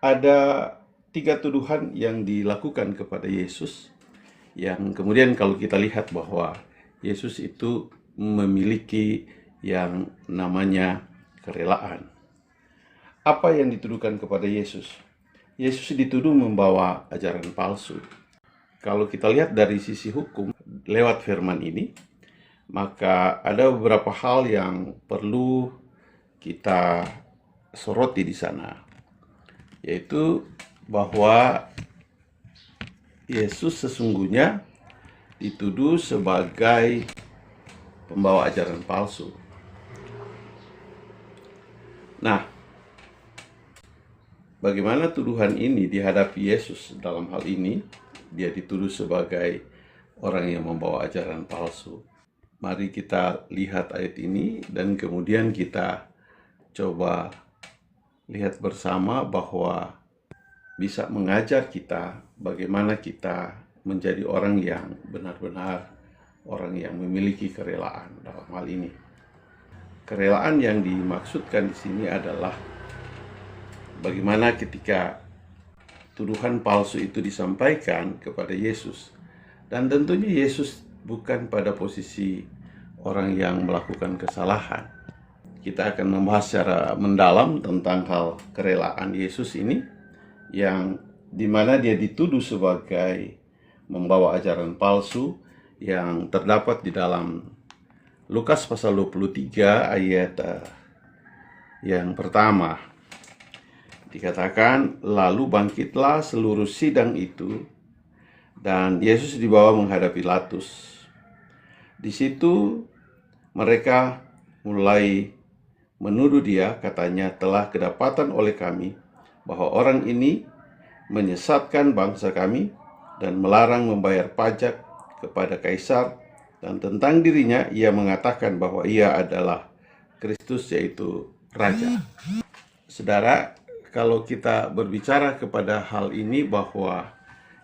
ada tiga tuduhan yang dilakukan kepada Yesus, yang kemudian kalau kita lihat bahwa Yesus itu memiliki yang namanya kerelaan. Apa yang dituduhkan kepada Yesus? Yesus dituduh membawa ajaran palsu. Kalau kita lihat dari sisi hukum lewat firman ini, maka ada beberapa hal yang perlu kita soroti di sana, yaitu bahwa Yesus sesungguhnya dituduh sebagai pembawa ajaran palsu. Nah, bagaimana tuduhan ini dihadapi Yesus dalam hal ini? Dia dituduh sebagai orang yang membawa ajaran palsu. Mari kita lihat ayat ini dan kemudian kita coba lihat bersama bahwa bisa mengajar kita bagaimana kita menjadi orang yang benar-benar orang yang memiliki kerelaan dalam hal ini. Kerelaan yang dimaksudkan di sini adalah bagaimana ketika tuduhan palsu itu disampaikan kepada Yesus, dan tentunya Yesus bukan pada posisi orang yang melakukan kesalahan. Kita akan membahas secara mendalam tentang hal kerelaan Yesus ini, yang dimana dia dituduh sebagai membawa ajaran palsu yang terdapat di dalam Lukas pasal 23 ayat yang pertama. Dikatakan, lalu bangkitlah seluruh sidang itu, dan Yesus dibawa menghadap Pilatus. Di situ mereka mulai menuduh dia, katanya, telah kedapatan oleh kami bahwa orang ini menyesatkan bangsa kami dan melarang membayar pajak kepada Kaisar, dan tentang dirinya ia mengatakan bahwa ia adalah Kristus, yaitu Raja. Saudara, kalau kita berbicara kepada hal ini bahwa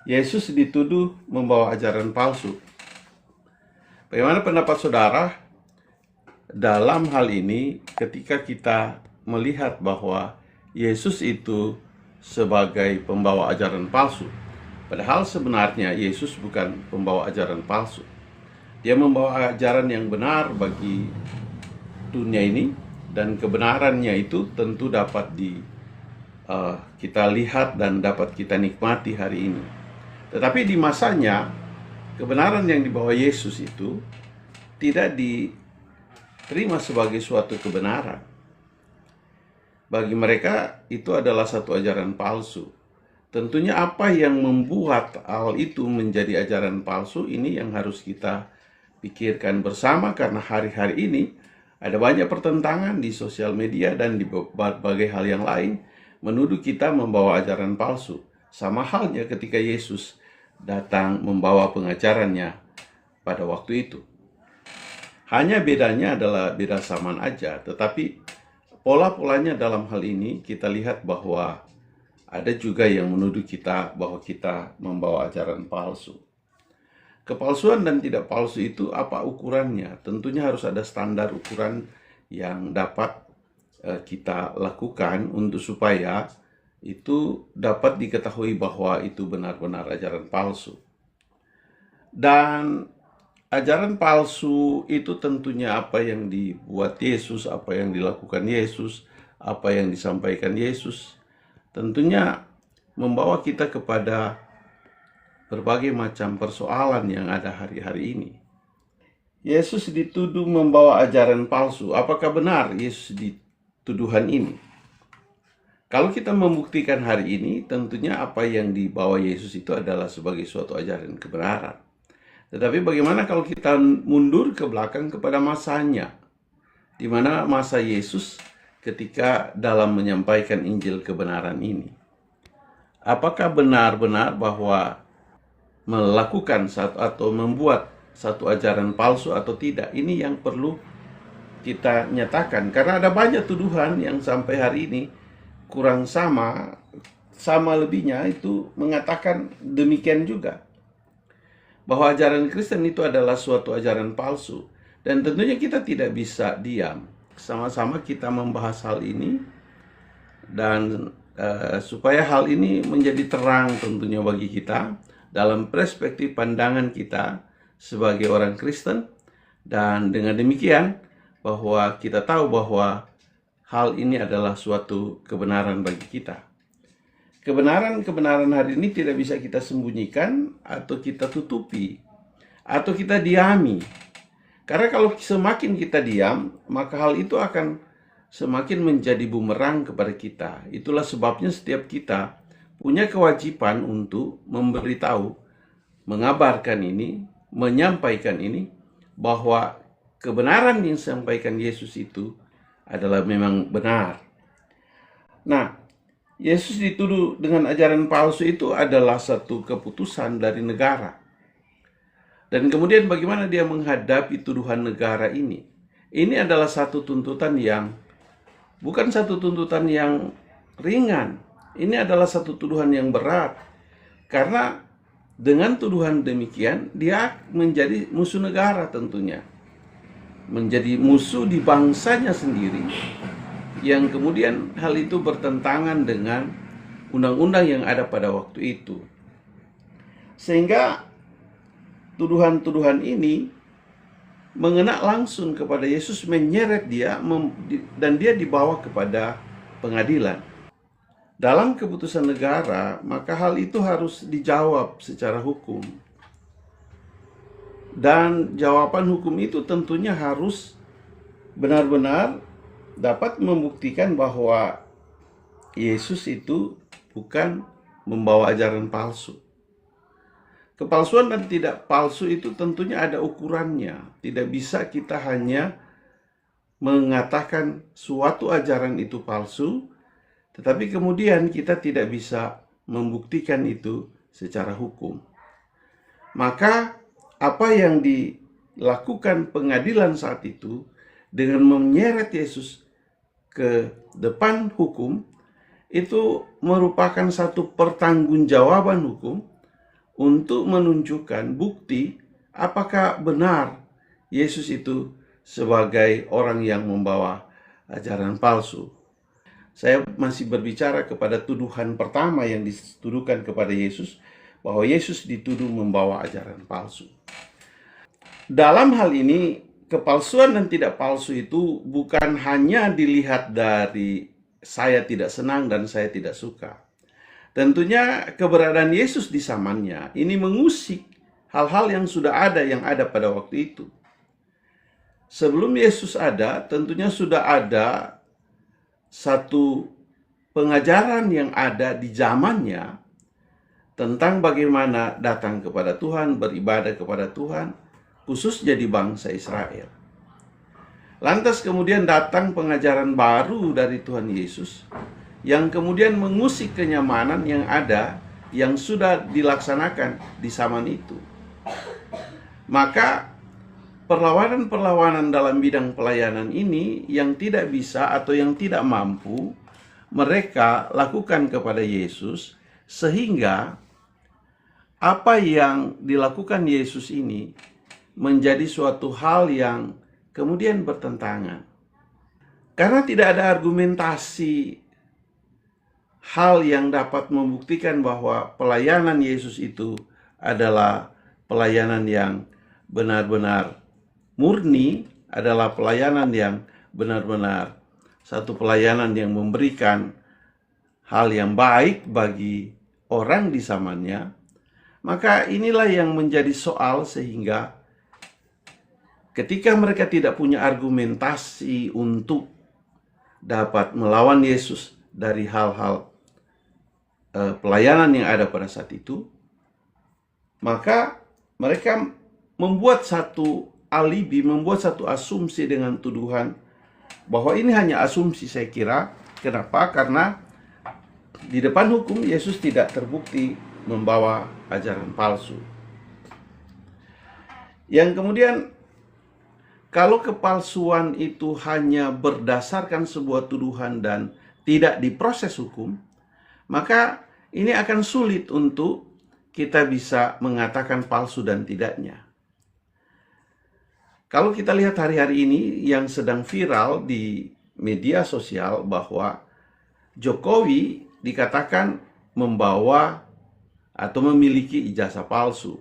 Yesus dituduh membawa ajaran palsu, bagaimana pendapat saudara dalam hal ini ketika kita melihat bahwa Yesus itu sebagai pembawa ajaran palsu? Padahal sebenarnya Yesus bukan pembawa ajaran palsu. Dia membawa ajaran yang benar bagi dunia ini, dan kebenarannya itu tentu dapat kita lihat dan dapat kita nikmati hari ini. Tetapi di masanya, kebenaran yang dibawa Yesus itu tidak diterima sebagai suatu kebenaran. Bagi mereka itu adalah satu ajaran palsu. Tentunya apa yang membuat hal itu menjadi ajaran palsu ini yang harus kita pikirkan bersama, karena hari-hari ini ada banyak pertentangan di sosial media dan di berbagai hal yang lain menuduh kita membawa ajaran palsu. Sama halnya ketika Yesus datang membawa pengajarannya pada waktu itu. Hanya bedanya adalah beda zaman aja, tetapi pola-polanya dalam hal ini kita lihat bahwa ada juga yang menuduh kita bahwa kita membawa ajaran palsu. Kepalsuan dan tidak palsu itu apa ukurannya? Tentunya harus ada standar ukuran yang dapat kita lakukan untuk supaya itu dapat diketahui bahwa itu benar-benar ajaran palsu. Dan ajaran palsu itu tentunya apa yang dibuat Yesus, apa yang dilakukan Yesus, apa yang disampaikan Yesus, tentunya membawa kita kepada berbagai macam persoalan yang ada hari-hari ini. Yesus dituduh membawa ajaran palsu. Apakah benar Yesus dituduhan ini? Kalau kita membuktikan hari ini, tentunya apa yang dibawa Yesus itu adalah sebagai suatu ajaran kebenaran. Tetapi bagaimana kalau kita mundur ke belakang kepada masanya, di mana masa Yesus ketika dalam menyampaikan Injil kebenaran ini? Apakah benar-benar bahwa melakukan atau membuat satu ajaran palsu atau tidak? Ini yang perlu kita nyatakan, karena ada banyak tuduhan yang sampai hari ini kurang sama lebihnya itu mengatakan demikian juga, bahwa ajaran Kristen itu adalah suatu ajaran palsu. Dan tentunya kita tidak bisa diam. Sama-sama kita membahas hal ini, dan supaya hal ini menjadi terang tentunya bagi kita dalam perspektif pandangan kita sebagai orang Kristen, dan dengan demikian bahwa kita tahu bahwa hal ini adalah suatu kebenaran bagi kita. Kebenaran-kebenaran hari ini tidak bisa kita sembunyikan atau kita tutupi atau kita diami. Karena kalau semakin kita diam, maka hal itu akan semakin menjadi bumerang kepada kita. Itulah sebabnya setiap kita punya kewajiban untuk memberitahu, mengabarkan ini, menyampaikan ini, bahwa kebenaran yang disampaikan Yesus itu adalah memang benar. Nah, Yesus dituduh dengan ajaran palsu itu adalah satu keputusan dari negara. Dan kemudian bagaimana dia menghadapi tuduhan negara ini? Ini adalah satu tuntutan yang bukan satu tuntutan yang ringan. Ini adalah satu tuduhan yang berat. Karena dengan tuduhan demikian, dia menjadi musuh negara tentunya. Menjadi musuh di bangsanya sendiri. Yang kemudian hal itu bertentangan dengan undang-undang yang ada pada waktu itu. Sehingga tuduhan-tuduhan ini mengena langsung kepada Yesus, menyeret dia, dan dia dibawa kepada pengadilan. Dalam keputusan negara, maka hal itu harus dijawab secara hukum. Dan jawaban hukum itu tentunya harus benar-benar dapat membuktikan bahwa Yesus itu bukan membawa ajaran palsu. Kepalsuan dan tidak palsu itu tentunya ada ukurannya. Tidak bisa kita hanya mengatakan suatu ajaran itu palsu, tetapi kemudian kita tidak bisa membuktikan itu secara hukum. Maka apa yang dilakukan pengadilan saat itu dengan menyeret Yesus ke depan hukum, itu merupakan satu pertanggungjawaban hukum untuk menunjukkan bukti apakah benar Yesus itu sebagai orang yang membawa ajaran palsu. Saya masih berbicara kepada tuduhan pertama yang dituduhkan kepada Yesus, bahwa Yesus dituduh membawa ajaran palsu. Dalam hal ini, kepalsuan dan tidak palsu itu bukan hanya dilihat dari saya tidak senang dan saya tidak suka. Tentunya keberadaan Yesus di zamannya ini mengusik hal-hal yang sudah ada, yang ada pada waktu itu. Sebelum Yesus ada, tentunya sudah ada satu pengajaran yang ada di zamannya tentang bagaimana datang kepada Tuhan, beribadah kepada Tuhan, khususnya di bangsa Israel. Lantas kemudian datang pengajaran baru dari Tuhan Yesus yang kemudian mengusik kenyamanan yang ada, yang sudah dilaksanakan di zaman itu. Maka perlawanan-perlawanan dalam bidang pelayanan ini yang tidak bisa atau yang tidak mampu mereka lakukan kepada Yesus, sehingga apa yang dilakukan Yesus ini menjadi suatu hal yang kemudian bertentangan. Karena tidak ada argumentasi hal yang dapat membuktikan bahwa pelayanan Yesus itu adalah pelayanan yang benar-benar murni, adalah pelayanan yang benar-benar satu pelayanan yang memberikan hal yang baik bagi orang di zamannya. Maka inilah yang menjadi soal, sehingga ketika mereka tidak punya argumentasi untuk dapat melawan Yesus dari hal-hal pelayanan yang ada pada saat itu, maka mereka membuat satu alibi, membuat satu asumsi dengan tuduhan bahwa ini hanya asumsi. Saya kira kenapa? Karena di depan hukum Yesus tidak terbukti membawa ajaran palsu. Yang kemudian, kalau kepalsuan itu hanya berdasarkan sebuah tuduhan dan tidak diproses hukum, maka ini akan sulit untuk kita bisa mengatakan palsu dan tidaknya. Kalau kita lihat hari-hari ini yang sedang viral di media sosial, bahwa Jokowi dikatakan membawa atau memiliki ijazah palsu.